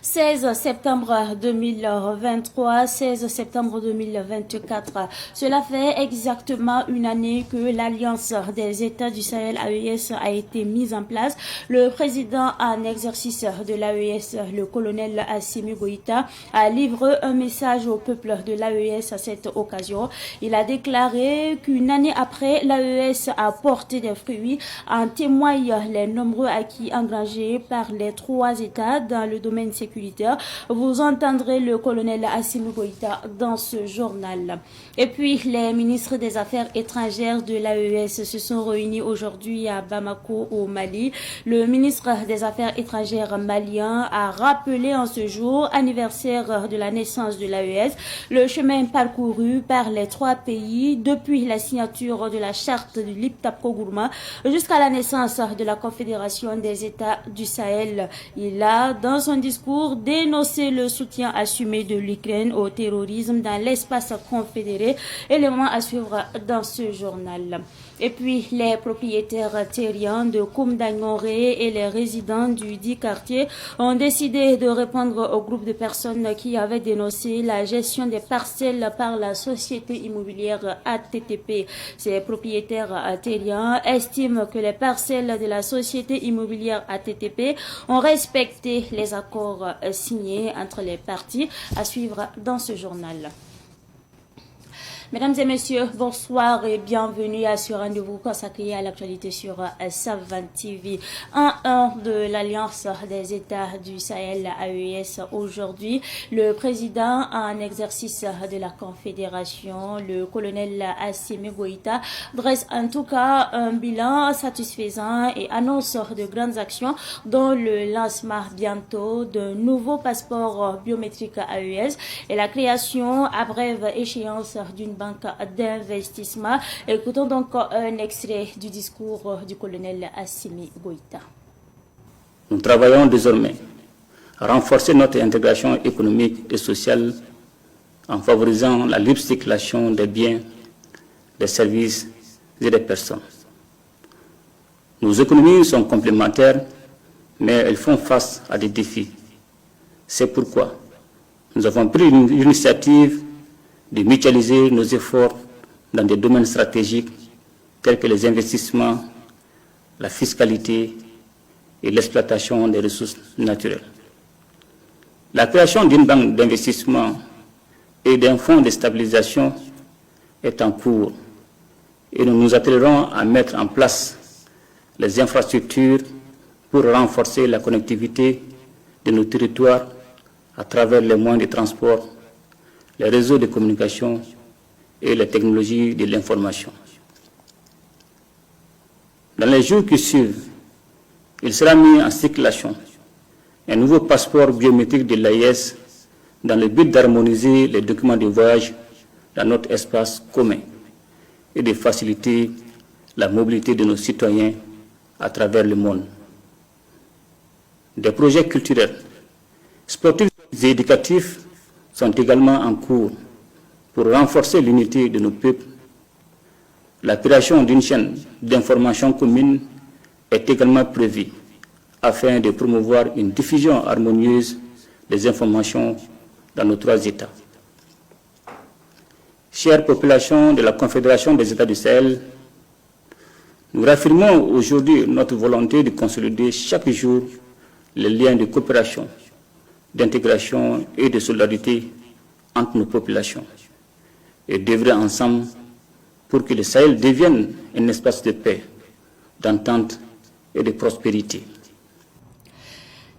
16 septembre 2023, 16 septembre 2024. Cela fait exactement une année que l'Alliance des États du Sahel AES a été mise en place. Le président en exercice de l'AES, le colonel Assimi Goïta, a livré un message au peuple de l'AES à cette occasion. Il a déclaré qu'une année après, l'AES a porté des fruits. En témoignent les nombreux acquis engrangés par les trois États dans le domaine sécuritaire. Vous entendrez le colonel Assimi Goïta dans ce journal. Et puis, les ministres des Affaires étrangères de l'AES se sont réunis aujourd'hui à Bamako, au Mali. Le ministre des Affaires étrangères malien a rappelé en ce jour, anniversaire de la naissance de l'AES, le chemin parcouru par les trois pays depuis la signature de la charte du Liptako-Gourma jusqu'à la naissance de la Confédération des États du Sahel. Il a, dans son discours, dénoncé le soutien assumé de l'Ukraine au terrorisme dans l'espace confédéré, élément à suivre dans ce journal. Et puis, les propriétaires terriens de Koumdagnoré et les résidents du dit quartier ont décidé de répondre au groupe de personnes qui avaient dénoncé la gestion des parcelles par la société immobilière ATTP. Ces propriétaires terriens estiment que les parcelles de la société immobilière ATTP ont respecté les accords signés entre les parties, à suivre dans ce journal. Mesdames et messieurs, bonsoir et bienvenue à ce rendez-vous consacré à l'actualité sur Savane TV. 1-1 de l'Alliance des États du Sahel AES aujourd'hui. Le président en exercice de la Confédération, le colonel Assimi Goïta, dresse en tout cas un bilan satisfaisant et annonce de grandes actions, dont le lancement bientôt d'un nouveau passeport biométrique AES et la création à brève échéance d'une banque d'investissement. Écoutons donc un extrait du discours du colonel Assimi Goïta. Nous travaillons désormais à renforcer notre intégration économique et sociale en favorisant la libre circulation des biens, des services et des personnes. Nos économies sont complémentaires, mais elles font face à des défis. C'est pourquoi nous avons pris l'initiative de mutualiser nos efforts dans des domaines stratégiques tels que les investissements, la fiscalité et l'exploitation des ressources naturelles. La création d'une banque d'investissement et d'un fonds de stabilisation est en cours et nous nous attellerons à mettre en place les infrastructures pour renforcer la connectivité de nos territoires à travers les moyens de transport, les réseaux de communication et les technologies de l'information. Dans les jours qui suivent, il sera mis en circulation un nouveau passeport biométrique de l'AES dans le but d'harmoniser les documents de voyage dans notre espace commun et de faciliter la mobilité de nos citoyens à travers le monde. Des projets culturels, sportifs et éducatifs sont également en cours pour renforcer l'unité de nos peuples. La création d'une chaîne d'information commune est également prévue afin de promouvoir une diffusion harmonieuse des informations dans nos trois États. Chère population de la Confédération des États du Sahel, nous réaffirmons aujourd'hui notre volonté de consolider chaque jour les liens de coopération, d'intégration et de solidarité entre nos populations et d'œuvrer ensemble pour que le Sahel devienne un espace de paix, d'entente et de prospérité.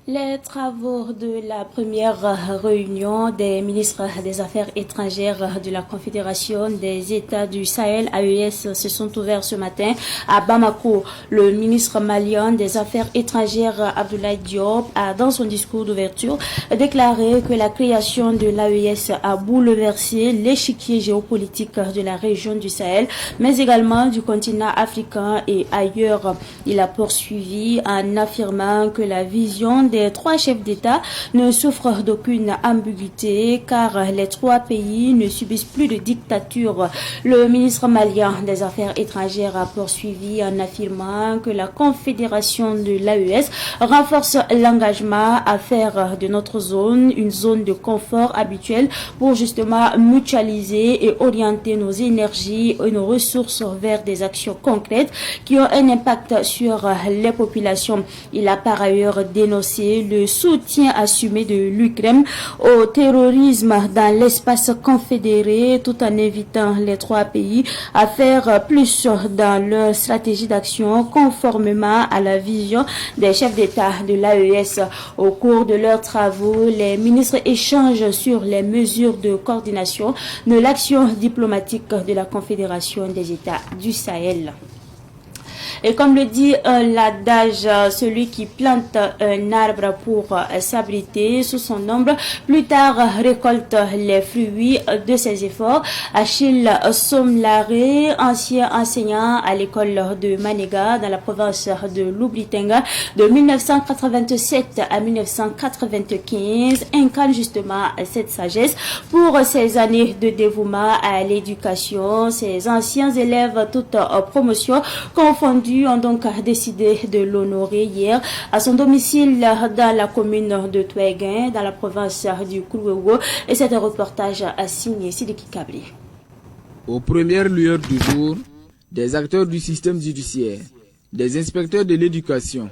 Les travaux de la première réunion des ministres des Affaires étrangères de la Confédération des États du Sahel AES se sont ouverts ce matin à Bamako. Le ministre malien des Affaires étrangères Abdoulaye Diop a, dans son discours d'ouverture, déclaré que la création de l'AES a bouleversé l'échiquier géopolitique de la région du Sahel, mais également du continent africain et ailleurs. Il a poursuivi en affirmant que la vision des trois chefs d'État ne souffre d'aucune ambiguïté car les trois pays ne subissent plus de dictature. Le ministre malien des Affaires étrangères a poursuivi en affirmant que la Confédération de l'AES renforce l'engagement à faire de notre zone une zone de confort habituelle pour justement mutualiser et orienter nos énergies et nos ressources vers des actions concrètes qui ont un impact sur les populations. Il a par ailleurs dénoncé le soutien assumé de l'Ukraine au terrorisme dans l'espace confédéré tout en invitant les trois pays à faire plus dans leur stratégie d'action conformément à la vision des chefs d'État de l'AES. Au cours de leurs travaux, les ministres échangent sur les mesures de coordination de l'action diplomatique de la Confédération des États du Sahel. Et comme le dit l'adage, celui qui plante un arbre pour s'abriter sous son ombre, plus tard récolte les fruits de ses efforts. Achille Somlaré, ancien enseignant à l'école de Manega dans la province de Loublitenga de 1987 à 1995, incarne justement cette sagesse pour ses années de dévouement à l'éducation. Ses anciens élèves, toutes promotions confondues, ont donc décidé de l'honorer hier à son domicile dans la commune de Touéguin, dans la province du Kourouégo. Et c'est un reportage signé Sidiki Kabli. Aux premières lueurs du jour, des acteurs du système judiciaire, des inspecteurs de l'éducation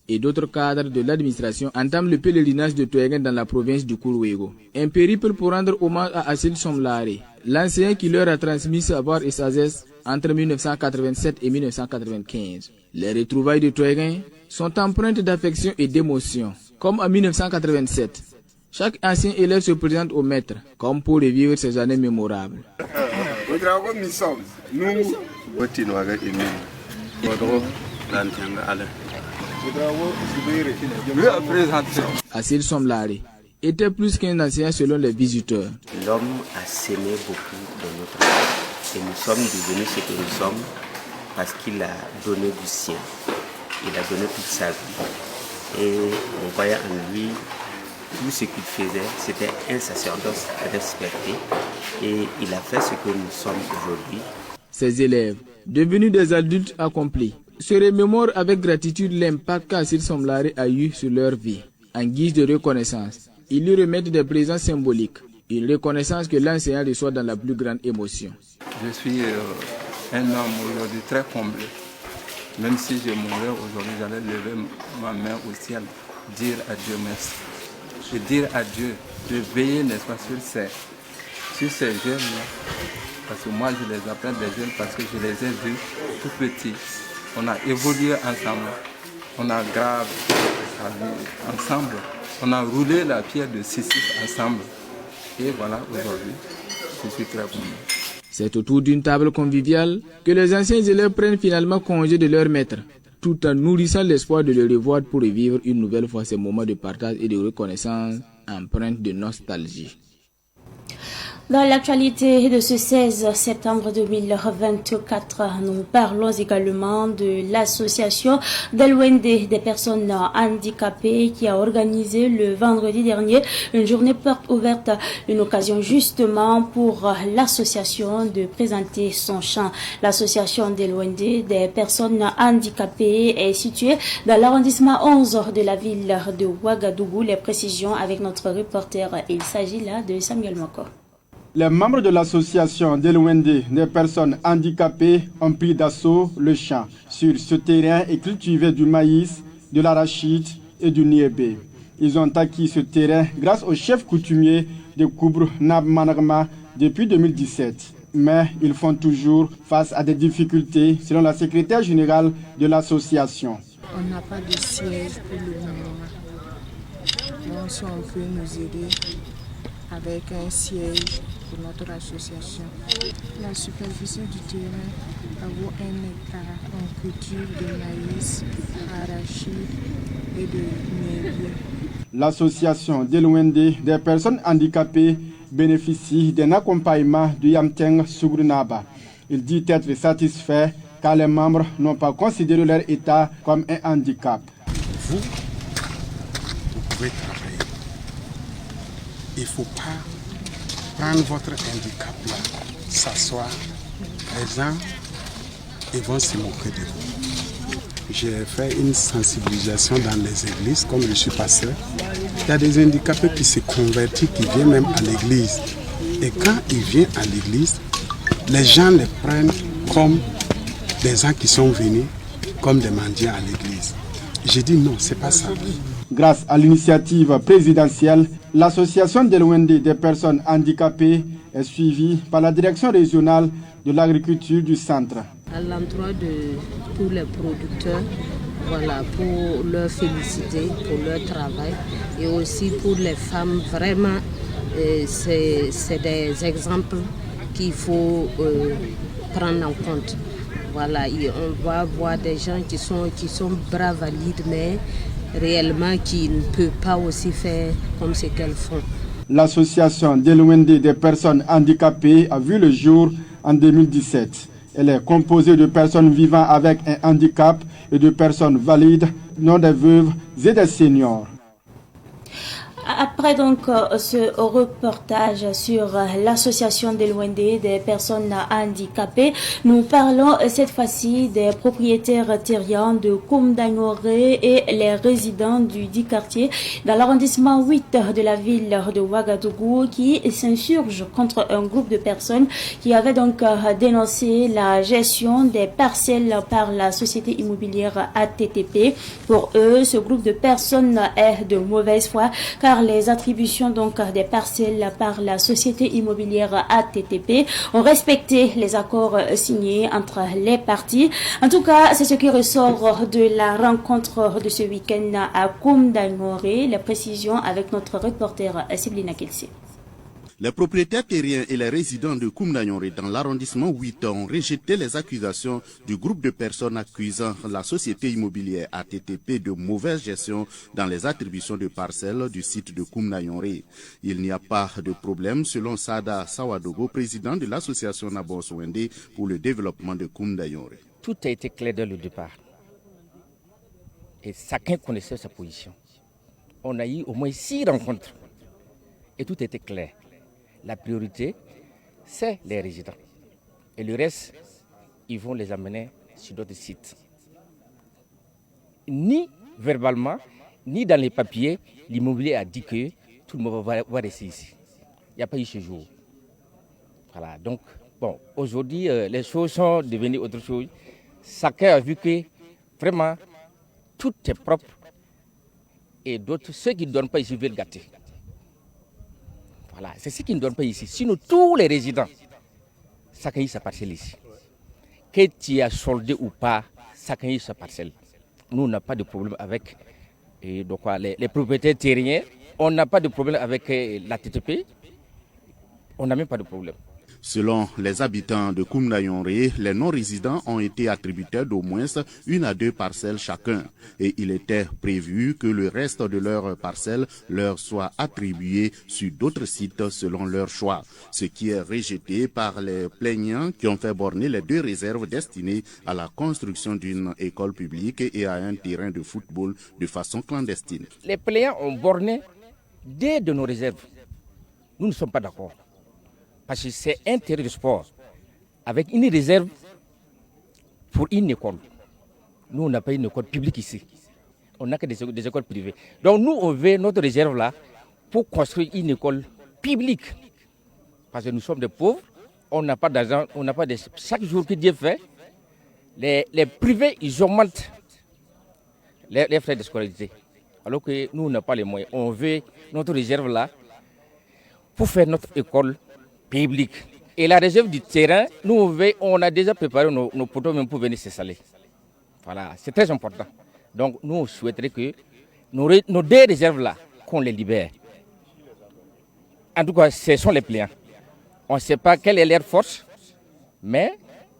et d'autres cadres de l'administration entament le pèlerinage de Touéguin dans la province du Kourouégo. Un périple pour rendre hommage à Achille Somlaré, l'enseignant qui leur a transmis savoir et sagesse entre 1987 et 1995. Les retrouvailles de Touéguin sont empreintes d'affection et d'émotion. Comme en 1987, chaque ancien élève se présente au maître, comme pour revivre ces années mémorables. Achille Somlaré était plus qu'un enseignant selon les visiteurs. L'homme a semé beaucoup dans notre vie. Et nous sommes devenus ce que nous sommes parce qu'il a donné du sien. Il a donné toute sa vie. Et on voyait en lui tout ce qu'il faisait. C'était un sacerdoce respecté. Et il a fait ce que nous sommes aujourd'hui. Ses élèves, devenus des adultes accomplis, se remémorent avec gratitude l'impact qu'Achille Somlaré a eu sur leur vie. En guise de reconnaissance, ils lui remettent des présents symboliques. Une reconnaissance que l'enseignant reçoit dans la plus grande émotion. Je suis un homme aujourd'hui très comblé. Même si je mourais aujourd'hui, j'allais lever ma main au ciel, dire à Dieu merci. Et dire à Dieu de veiller, n'est-ce pas, sur ces jeunes-là. Parce que moi, je les appelle des jeunes parce que je les ai vus tout petits. On a évolué ensemble. On a gravé ensemble. On a roulé la pierre de Sisyphe ensemble. Et voilà, aujourd'hui, je suis très content. C'est autour d'une table conviviale que les anciens élèves prennent finalement congé de leur maître, tout en nourrissant l'espoir de le revoir pour revivre une nouvelle fois ces moments de partage et de reconnaissance empreints de nostalgie. Dans l'actualité de ce 16 septembre 2024, nous parlons également de l'association d'Elwende des personnes handicapées qui a organisé le vendredi dernier une journée porte ouverte, une occasion justement pour l'association de présenter son chant. L'association d'Elwende des personnes handicapées est située dans l'arrondissement 11 de la ville de Ouagadougou. Les précisions avec notre reporter, il s'agit là de Samuel Moko. Les membres de l'association d'Elwende des personnes handicapées ont pris d'assaut le champ. Sur ce terrain est cultivé du maïs, de l'arachide et du niébé. Ils ont acquis ce terrain grâce au chef coutumier de Koubr Nab Managma depuis 2017. Mais ils font toujours face à des difficultés selon la secrétaire générale de l'association. On n'a pas de siège pour le moment. Donc si on peut nous aider avec un siège pour notre association. La superficie du terrain vaut 1 hectare. On cultive de maïs, arachide et de niébé. L'association d'Elwende des personnes handicapées bénéficie d'un accompagnement du Yamteng Sugrunaba. Il dit être satisfait car les membres n'ont pas considéré leur état comme un handicap. pouvez travailler. Il ne faut pas prendre votre handicap là, s'asseoir. Les gens, ils vont se moquer de vous. J'ai fait une sensibilisation dans les églises, comme je suis pasteur. Il y a des handicapés qui se convertissent, qui viennent même à l'église. Et quand ils viennent à l'église, les gens les prennent comme des gens qui sont venus, comme des mendiants à l'église. J'ai dit non, c'est pas ça. Grâce à l'initiative présidentielle, l'association de l'OND des personnes handicapées est suivie par la direction régionale de l'agriculture du centre. À l'endroit de tous les producteurs, voilà, pour leur féliciter pour leur travail et aussi pour les femmes, vraiment, c'est des exemples qu'il faut prendre en compte. Voilà, et on va voir des gens qui sont bras valides, mais réellement qui ne peuvent pas aussi faire comme ce qu'elles font. L'association de l'OND des personnes handicapées a vu le jour en 2017. Elle est composée de personnes vivant avec un handicap et de personnes valides, non des veuves et des seniors. Après donc ce reportage sur l'association de l'OND des personnes handicapées, nous parlons cette fois-ci des propriétaires terriens de Koumdagnoré et les résidents du dit quartier dans l'arrondissement 8 de la ville de Ouagadougou qui s'insurgent contre un groupe de personnes qui avaient donc dénoncé la gestion des parcelles par la société immobilière ATTP. Pour eux, ce groupe de personnes est de mauvaise foi car les attributions donc des parcelles par la société immobilière ATTP ont respecté les accords signés entre les parties. En tout cas, c'est ce qui ressort de la rencontre de ce week-end à Koumdagnoré. La précision avec notre reporter Siblina Kelsi. Les propriétaires terriens et les résidents de Koumdagnoré dans l'arrondissement 8 ont rejeté les accusations du groupe de personnes accusant la société immobilière ATTP de mauvaise gestion dans les attributions de parcelles du site de Koumdagnoré. Il n'y a pas de problème selon Sada Sawadogo, président de l'association Nabos Wende pour le développement de Koumdagnoré. Tout a été clair dès le départ et chacun connaissait sa position. On a eu au moins 6 rencontres et tout était clair. La priorité, c'est les résidents. Et le reste, ils vont les amener sur d'autres sites. Ni verbalement, ni dans les papiers, l'immobilier a dit que tout le monde va rester ici. Il n'y a pas eu ce jour. Voilà, donc, bon, aujourd'hui, les choses sont devenues autre chose. Chacun a vu que, vraiment, tout est propre. Et d'autres, ceux qui ne donnent pas ici veulent gâter. Voilà, c'est ce qui ne donne pas ici. Sinon, tous les résidents, chacun a sa parcelle ici. Que tu as soldé ou pas, chacun a sa parcelle. Nous, on n'a pas de problème avec donc, les propriétaires terriens. On n'a pas de problème avec la TTP. On n'a même pas de problème. Selon les habitants de Koumdagnoré, les non-résidents ont été attributaires d'au moins 1 à 2 parcelles chacun. Et il était prévu que le reste de leurs parcelles leur soit attribué sur d'autres sites selon leur choix. Ce qui est rejeté par les plaignants qui ont fait borner les 2 réserves destinées à la construction d'une école publique et à un terrain de football de façon clandestine. Les plaignants ont borné 2 de nos réserves. Nous ne sommes pas d'accord. Parce que c'est un terrain de sport avec une réserve pour une école. Nous, on n'a pas une école publique ici. On n'a que des écoles privées. Donc nous, on veut notre réserve là pour construire une école publique. Parce que nous sommes des pauvres, on n'a pas d'argent, on n'a pas de... Chaque jour que Dieu fait, les privés, ils augmentent les frais de scolarité. Alors que nous, on n'a pas les moyens. On veut notre réserve là pour faire notre école public. Et la réserve du terrain, nous, on a déjà préparé nos poteaux même pour venir s'installer. Voilà, c'est très important. Donc, nous, on souhaiterait que nos 2 réserves-là, qu'on les libère. En tout cas, ce sont les plaignants. On ne sait pas quelle est leur force, mais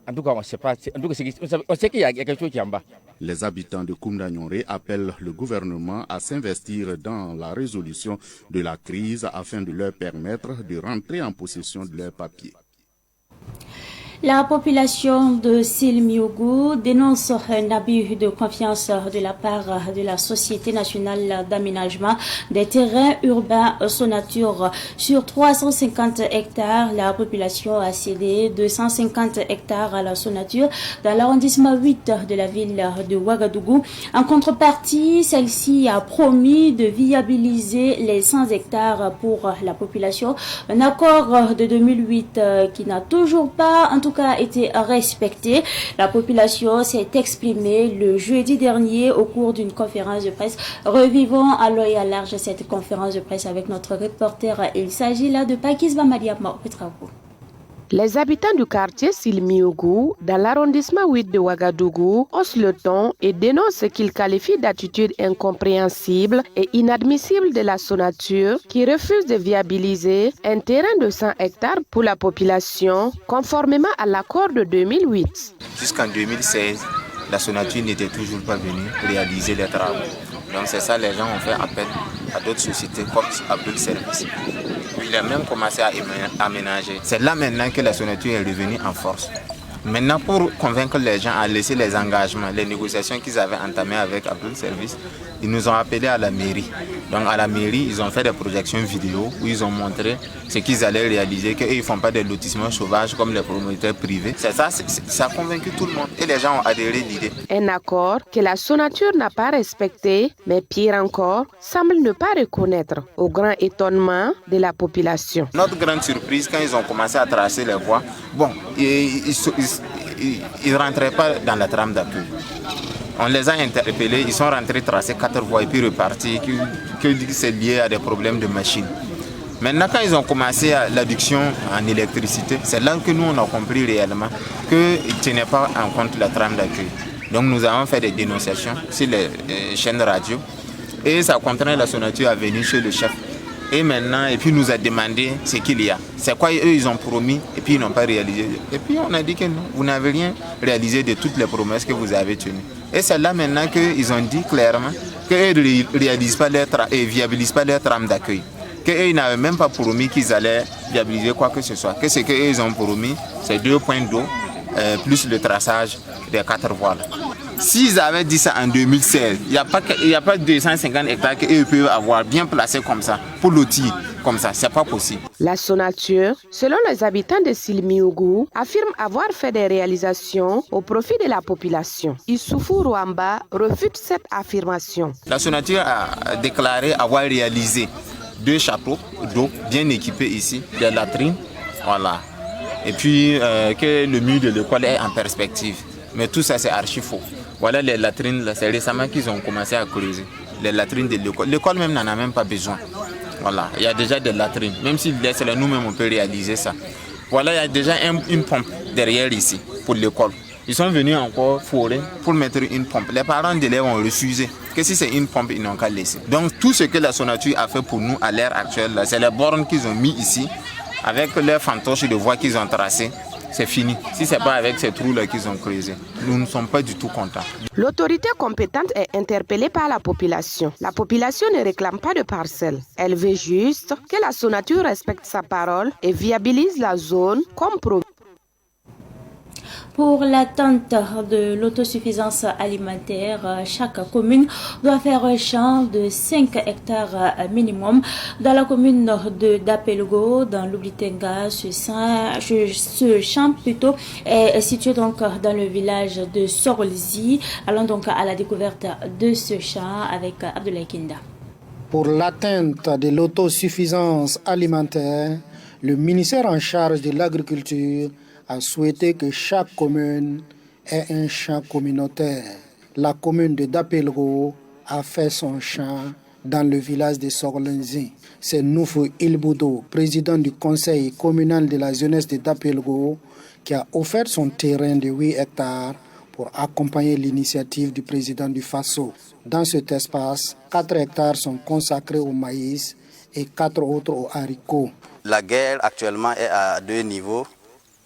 en tout cas, on ne sait pas. En tout cas, on sait qu'il y a quelque chose qui est en bas. Les habitants de Koumdagnoré appellent le gouvernement à s'investir dans la résolution de la crise afin de leur permettre de rentrer en possession de leurs papiers. La population de Silmiougou dénonce un abus de confiance de la part de la Société nationale d'aménagement des terrains urbains Sonature. Sur 350 hectares, la population a cédé 250 hectares à la Sonature dans l'arrondissement 8 de la ville de Ouagadougou. En contrepartie, celle-ci a promis de viabiliser les 100 hectares pour la population. Un accord de 2008 qui n'a toujours pas, en tout cas, été respecté. La population s'est exprimée le jeudi dernier au cours d'une conférence de presse. Revivons à l'œil à large cette conférence de presse avec notre reporter. Il s'agit là de Pakisba Madiama Petrakou. Les habitants du quartier Silmiougou, dans l'arrondissement 8 de Ouagadougou, haussent le ton et dénoncent ce qu'ils qualifient d'attitude incompréhensible et inadmissible de la Sonature qui refuse de viabiliser un terrain de 100 hectares pour la population, conformément à l'accord de 2008. Jusqu'en 2016, la Sonature n'était toujours pas venue réaliser les travaux. Donc c'est ça, les gens ont fait appel à d'autres sociétés comme Abdul Service. Il a même commencé à aménager. C'est là maintenant que la Sonature est revenue en force. Maintenant, pour convaincre les gens à laisser les engagements, les négociations qu'ils avaient entamées avec Abdul Service, ils nous ont appelés à la mairie. Donc à la mairie, ils ont fait des projections vidéo où ils ont montré ce qu'ils allaient réaliser, qu'ils ne font pas des lotissements sauvages comme les promoteurs privés. C'est ça, ça a convaincu tout le monde et les gens ont adhéré à l'idée. Un accord que la Sonature n'a pas respecté, mais pire encore, semble ne pas reconnaître, au grand étonnement de la population. Notre grande surprise, quand ils ont commencé à tracer les voies, bon, ils ne rentraient pas dans la trame d'accueil. On les a interpellés, ils sont rentrés tracer 4 voies et puis repartis, que c'est lié à des problèmes de machine. Maintenant, quand ils ont commencé l'adduction en électricité, c'est là que nous on a compris réellement qu'ils ne tenaient pas en compte la trame d'accueil. Donc nous avons fait des dénonciations sur les chaînes radio et ça contraint la Sonature à venir chez le chef. Et maintenant, et puis nous a demandé ce qu'il y a. C'est quoi eux ils ont promis et puis ils n'ont pas réalisé. Et puis on a dit que non, vous n'avez rien réalisé de toutes les promesses que vous avez tenues. Et c'est là maintenant qu'ils ont dit clairement qu'ils ne réalisent pas et viabilisent pas leur trame d'accueil. Qu'ils n'avaient même pas promis qu'ils allaient viabiliser quoi que ce soit. Que ce qu'ils ont promis, c'est 2 points d'eau plus le traçage des 4 voies. S'ils avaient dit ça en 2016, il n'y a pas 250 hectares qu'ils peuvent avoir bien placés comme ça, pour lotir comme ça, c'est pas possible. La Sonature, selon les habitants de Silmiougou, affirme avoir fait des réalisations au profit de la population. Issoufou Rwamba refute cette affirmation. La Sonature a déclaré avoir réalisé 2 châteaux d'eau bien équipés ici, des latrines, voilà. Et puis que le mur de l'école est en perspective. Mais tout ça c'est archi faux. Voilà les latrines, c'est récemment qu'ils ont commencé à creuser. Les latrines de l'école. L'école même n'en a même pas besoin. Voilà, il y a déjà des latrines. Même s'ils laissent là, nous-mêmes on peut réaliser ça. Voilà, il y a déjà une pompe derrière ici pour l'école. Ils sont venus encore forer pour mettre une pompe. Les parents d'élèves ont refusé. Que si c'est une pompe, ils n'ont qu'à laisser. Donc tout ce que la Sonature a fait pour nous à l'heure actuelle, c'est les bornes qu'ils ont mis ici, avec leurs fantoches de voies qu'ils ont tracées. C'est fini. Si ce n'est pas avec ces trous-là qu'ils ont creusés, nous ne sommes pas du tout contents. L'autorité compétente est interpellée par la population. La population ne réclame pas de parcelles. Elle veut juste que la Sonature respecte sa parole et viabilise la zone comme promis. Pour l'atteinte de l'autosuffisance alimentaire, chaque commune doit faire un champ de 5 hectares minimum. Dans la commune de Dapelgo, dans l'Oblitenga, ce champ est situé donc dans le village de Sorolzi. Allons donc à la découverte de ce champ avec Abdoulaye Kinda. Pour l'atteinte de l'autosuffisance alimentaire, le ministère en charge de l'agriculture a souhaité que chaque commune ait un champ communautaire. La commune de Dapelgo a fait son champ dans le village de Sorolzi. C'est Noufou Ilboudo, président du conseil communal de la jeunesse de Dapelgo, qui a offert son terrain de 8 hectares pour accompagner l'initiative du président du FASO. Dans cet espace, 4 hectares sont consacrés au maïs et 4 autres aux haricots. La guerre actuellement est à 2 niveaux.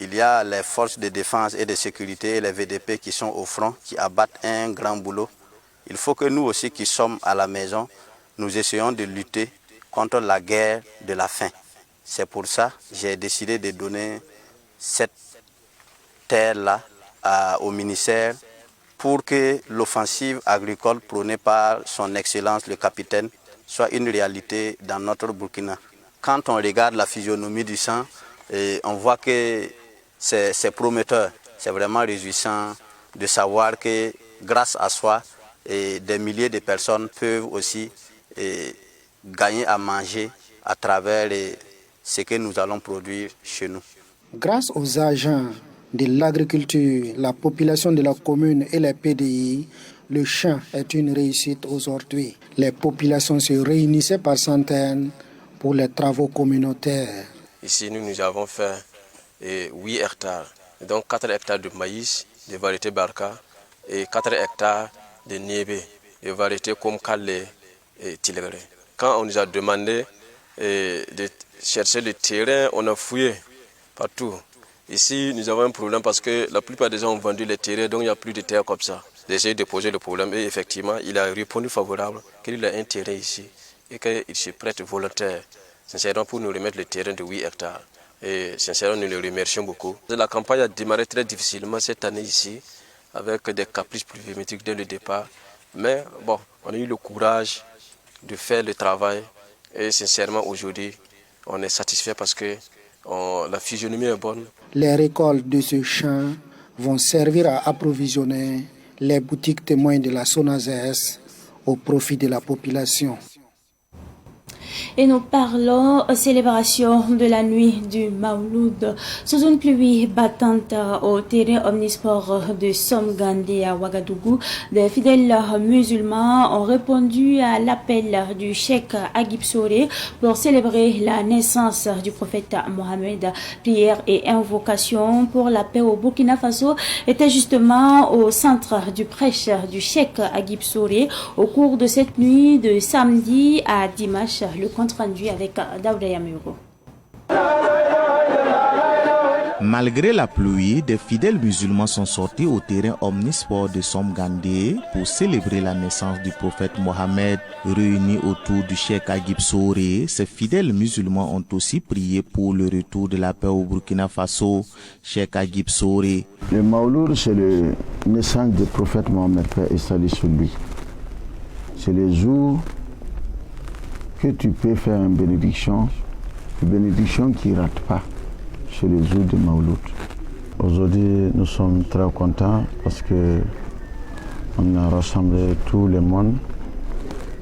Il y a les forces de défense et de sécurité et les VDP qui sont au front, qui abattent un grand boulot. Il faut que nous aussi qui sommes à la maison, nous essayons de lutter contre la guerre de la faim. C'est pour ça que j'ai décidé de donner cette terres-là au ministère pour que l'offensive agricole prônée par son Excellence le capitaine soit une réalité dans notre Burkina. Quand on regarde la physionomie du sang, on voit que c'est prometteur. C'est vraiment réjouissant de savoir que grâce à soi, des milliers de personnes peuvent aussi gagner à manger à travers ce que nous allons produire chez nous. Grâce aux agents de l'agriculture, la population de la commune et les PDI, le champ est une réussite aujourd'hui. Les populations se réunissaient par centaines pour les travaux communautaires. Ici, nous avons fait 8 hectares, donc 4 hectares de maïs, de variété Barca, et 4 hectares de niébé, de variétés comme Calais et Tilegre. Quand on nous a demandé de chercher le terrain, on a fouillé partout. Ici, nous avons un problème parce que la plupart des gens ont vendu les terrains, donc il n'y a plus de terre comme ça. J'ai essayé de poser le problème et effectivement, il a répondu favorable qu'il a un terrain ici et qu'il se prête volontaire, sincèrement, pour nous remettre le terrain de 8 hectares. Et sincèrement, nous le remercions beaucoup. La campagne a démarré très difficilement cette année ici, avec des caprices pluviométriques dès le départ. Mais bon, on a eu le courage de faire le travail et sincèrement, aujourd'hui, on est satisfait parce que la physionomie est bonne. Les récoltes de ce champ vont servir à approvisionner les boutiques témoins de la SONASES au profit de la population. Et nous parlons célébration de la nuit du Mauloud. Sous une pluie battante au terrain omnisport de Somgandé à Ouagadougou, des fidèles musulmans ont répondu à l'appel du cheikh Agib Soré pour célébrer la naissance du prophète Mohammed. Prières et invocations pour la paix au Burkina Faso étaient justement au centre du prêche du cheikh Agib Soré au cours de cette nuit de samedi à dimanche. Le compte rendu avec Daouda Yamuro. Malgré la pluie, des fidèles musulmans sont sortis au terrain omnisport de Somgandé pour célébrer la naissance du prophète Mohammed. Réunis autour du cheikh Agib Soré, ces fidèles musulmans ont aussi prié pour le retour de la paix au Burkina Faso. Cheikh Agib Soré. Le Mauloud, c'est le naissance du prophète Mohammed, paix et salut sur lui. C'est le jour que tu peux faire une bénédiction qui ne rate pas. C'est le jour de Mauloud. Aujourd'hui, nous sommes très contents parce que on a rassemblé tout le monde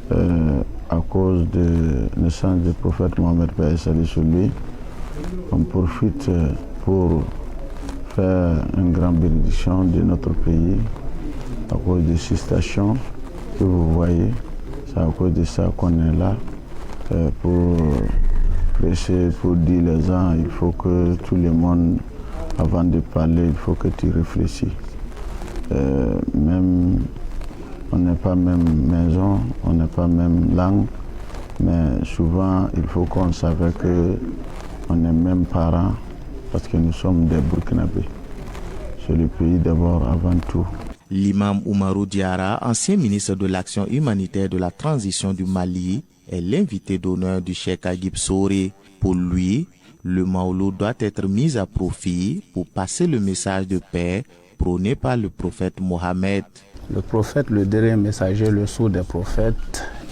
à cause de la naissance du prophète Mohammed, paix et salut sur lui. On profite pour faire une grande bénédiction de notre pays à cause de ces stations que vous voyez. C'est à cause de ça qu'on est là. Pour prêcher, pour dire les gens, il faut que tout le monde, avant de parler, il faut que tu réfléchis. Même, on n'est pas même maison, on n'est pas même langue, mais souvent il faut qu'on sache qu'on est même parents, parce que nous sommes des Burkinabés. C'est le pays d'abord avant tout. L'imam Oumarou Diarra, ancien ministre de l'Action humanitaire de la transition du Mali, est l'invité d'honneur du cheikh Agib Soré. Pour lui, le Mauloud doit être mis à profit pour passer le message de paix prôné par le prophète Mohammed. Le prophète, le dernier messager, le sceau des prophètes,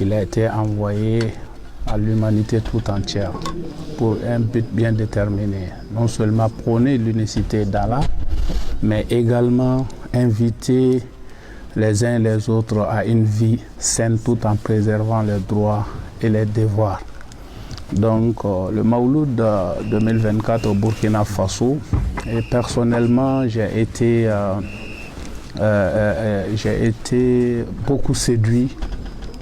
il a été envoyé à l'humanité tout entière pour un but bien déterminé. Non seulement prôner l'unicité d'Allah, mais également inviter les uns et les autres à une vie saine tout en préservant les droits et les devoirs. Donc le Mauloud 2024 au Burkina Faso, et personnellement j'ai été beaucoup séduit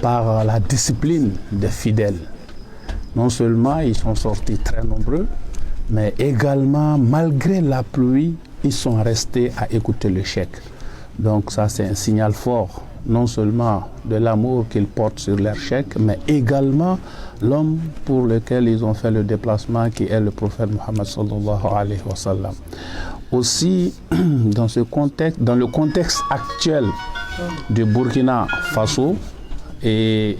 par la discipline des fidèles. Non seulement ils sont sortis très nombreux, mais également malgré la pluie, ils sont restés à écouter le cheikh. Donc ça c'est un signal fort, non seulement de l'amour qu'ils portent sur leur cheikh, mais également l'homme pour lequel ils ont fait le déplacement, qui est le prophète Mohammed sallallahu alayhi wa sallam. Aussi, dans le contexte actuel du Burkina Faso et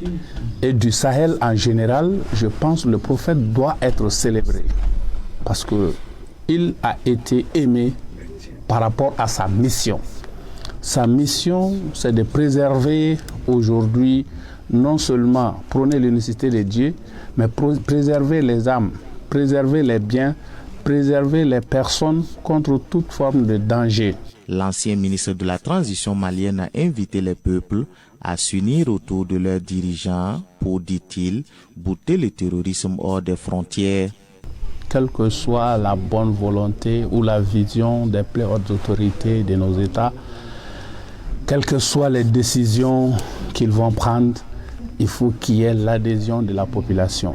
du Sahel en général, je pense que le prophète doit être célébré parce qu'il a été aimé par rapport à sa mission. Sa mission, c'est de préserver aujourd'hui, non seulement prôner l'unicité de Dieu, mais préserver les âmes, préserver les biens, préserver les personnes contre toute forme de danger. L'ancien ministre de la Transition malienne a invité les peuples à s'unir autour de leurs dirigeants pour, dit-il, bouter le terrorisme hors des frontières. Quelle que soit la bonne volonté ou la vision des plus hautes autorités de nos États, quelles que soient les décisions qu'ils vont prendre, il faut qu'il y ait l'adhésion de la population.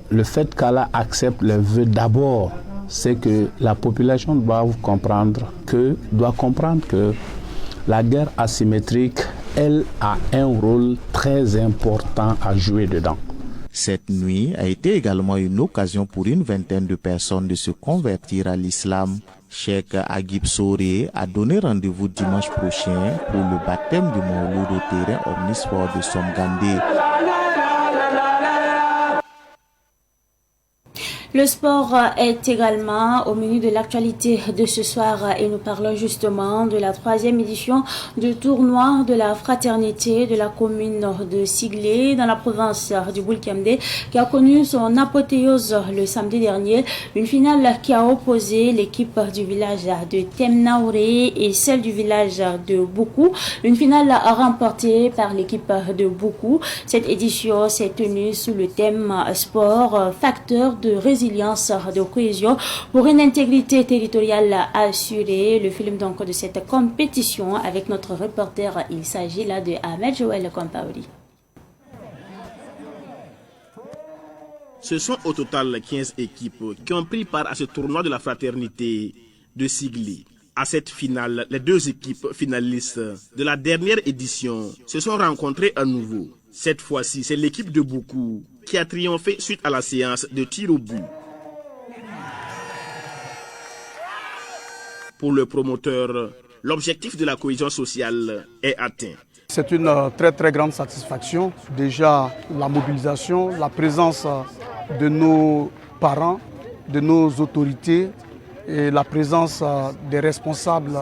Le fait qu'Allah accepte les vœux d'abord, c'est que la population doit comprendre que la guerre asymétrique, elle a un rôle très important à jouer dedans. Cette nuit a été également une occasion pour une vingtaine de personnes de se convertir à l'islam. Cheikh Agib Soré a donné rendez-vous dimanche prochain pour le baptême du Mawlud au terrain omnisport de Somgandé. Le sport est également au menu de l'actualité de ce soir et nous parlons justement de la 3e édition du tournoi de la fraternité de la commune de Siglé dans la province du Boulkemdé qui a connu son apothéose le samedi dernier. Une finale qui a opposé l'équipe du village de Temnaouré et celle du village de Boukou. Une finale remportée par l'équipe de Boukou. Cette édition s'est tenue sous le thème sport, facteur de résilience, de cohésion pour une intégrité territoriale assurée. Le film donc de cette compétition avec notre reporter, il s'agit là de Ahmed Joël Kompaouri. Ce sont au total 15 équipes qui ont pris part à ce tournoi de la fraternité de Siglé. À cette finale, les 2 équipes finalistes de la dernière édition se sont rencontrées à nouveau. Cette fois-ci, c'est l'équipe de Boukou qui a triomphé suite à la séance de tir au but. Pour le promoteur, l'objectif de la cohésion sociale est atteint. C'est une très très grande satisfaction. Déjà, la mobilisation, la présence de nos parents, de nos autorités et la présence des responsables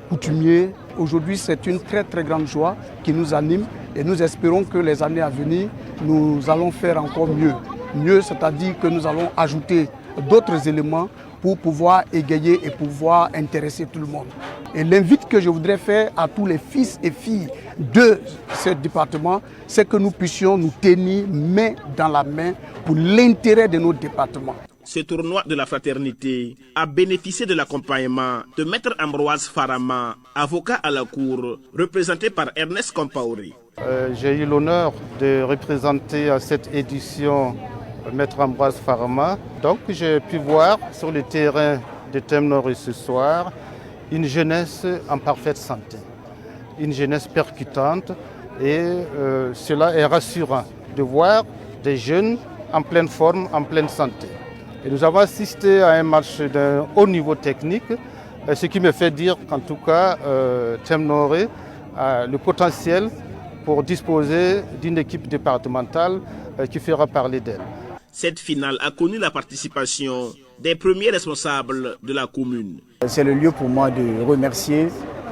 coutumiers. Aujourd'hui, c'est une très très grande joie qui nous anime et nous espérons que les années à venir, nous allons faire encore mieux. Mieux, c'est-à-dire que nous allons ajouter d'autres éléments pour pouvoir égayer et pouvoir intéresser tout le monde. Et l'invite que je voudrais faire à tous les fils et filles de ce département, c'est que nous puissions nous tenir main dans la main pour l'intérêt de nos départements. Ce tournoi de la fraternité a bénéficié de l'accompagnement de Maître Ambroise Farama, avocat à la Cour, représenté par Ernest Kompaouri. J'ai eu l'honneur de représenter à cette édition Maître Ambroise Farama. Donc j'ai pu voir sur le terrain de Temnaouré ce soir une jeunesse en parfaite santé, une jeunesse percutante et cela est rassurant de voir des jeunes en pleine forme, en pleine santé. Et nous avons assisté à un match d'un haut niveau technique, ce qui me fait dire qu'en tout cas, Temnaouré a le potentiel pour disposer d'une équipe départementale qui fera parler d'elle. Cette finale a connu la participation des premiers responsables de la commune. C'est le lieu pour moi de remercier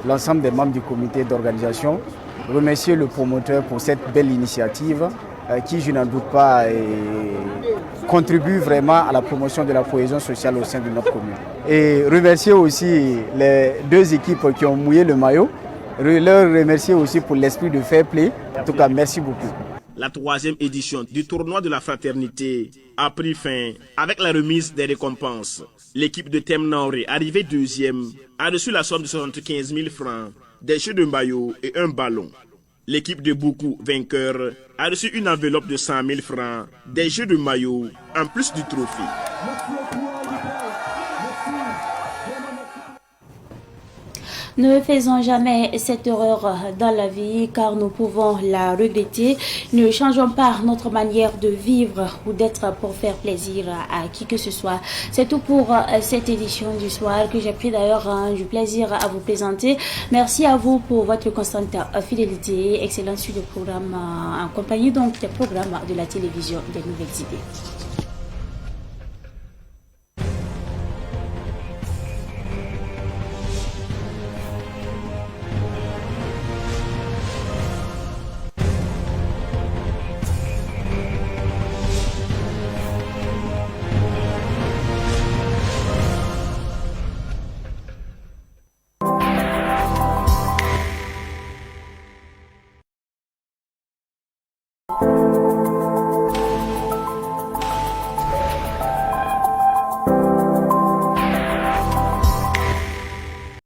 l'ensemble des membres du comité d'organisation, remercier le promoteur pour cette belle initiative qui, je n'en doute pas, contribue vraiment à la promotion de la cohésion sociale au sein de notre commune. Et remercier aussi les 2 équipes qui ont mouillé le maillot, leur remercier aussi pour l'esprit de fair play. En tout cas, merci beaucoup. La 3e édition du tournoi de la fraternité a pris fin avec la remise des récompenses. L'équipe de Temnaouré, arrivée 2e, a reçu la somme de 75 000 francs, des jeux de maillot et un ballon. L'équipe de Boukou, vainqueur, a reçu une enveloppe de 100 000 francs, des jeux de maillot, en plus du trophée. Ne faisons jamais cette erreur dans la vie car nous pouvons la regretter. Ne changeons pas notre manière de vivre ou d'être pour faire plaisir à qui que ce soit. C'est tout pour cette édition du soir que j'ai pris d'ailleurs du plaisir à vous présenter. Merci à vous pour votre constante fidélité. Excellent suite de programme en compagnie donc des programmes de la télévision des Nouvelles Idées.